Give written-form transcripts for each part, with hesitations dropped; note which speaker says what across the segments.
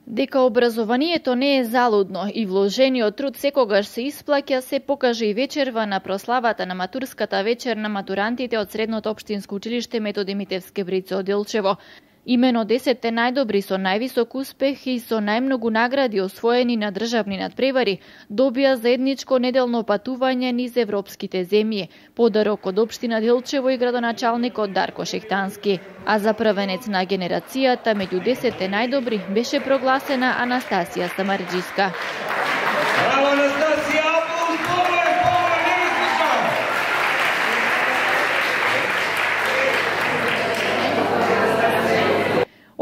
Speaker 1: Дека образованието не е залудно и вложениот труд секогаш се исплаќа, се покажа и вечерва на прославата на матурската вечер на матурантите од Средното општинско училиште Методи Митевски Брицо од Делчево. Имено 10 најдобри со највисок успех и со најмногу награди освоени на државни надпревари добија заедничко неделно патување низ европските земји, подарок од општина Делчево и градоначалникот Дарко Шехтански. А за првенец на генерацијата меѓу 10 најдобри беше прогласена Анастасија Самарџиска.
Speaker 2: Браво, Анастасија!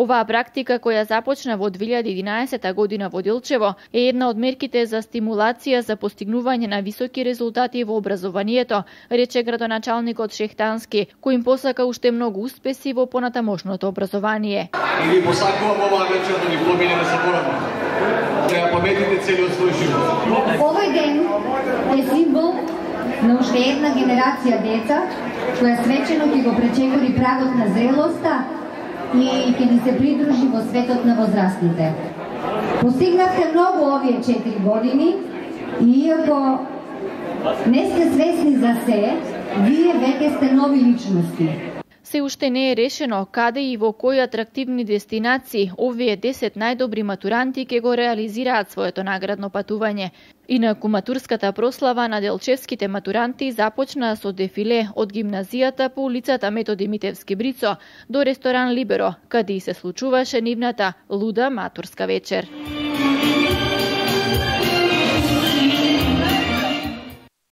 Speaker 1: Оваа практика, која започна во 2011 година во Делчево, е една од мерките за стимулација за постигнување на високи резултати во образованието, рече градоначалникот Шехтански, кој им посака уште многу успеси во понатамошното образование.
Speaker 2: И ви посакувам оваа вечер да ни помине незаборавно. Да ја паметите целиот свој живот.
Speaker 3: Овој ден е символ на уште една генерација деца која свечено ќе го пречекори прагот на зрелоста и ќе ни се придружи во светот на возрастните. Постигнавте многу овие 4 години и иако не сте свесни за се, вие веќе сте нови личности.
Speaker 1: Се уште не е решено каде и во кои атрактивни дестинации овие 10 најдобри матуранти ќе го реализираат своето наградно патување. Инаку матурската прослава на делчевските матуранти започна со дефиле од гимназијата по улицата Методи Митевски Брицо до ресторан Либеро, каде и се случуваше нивната луда матурска вечер.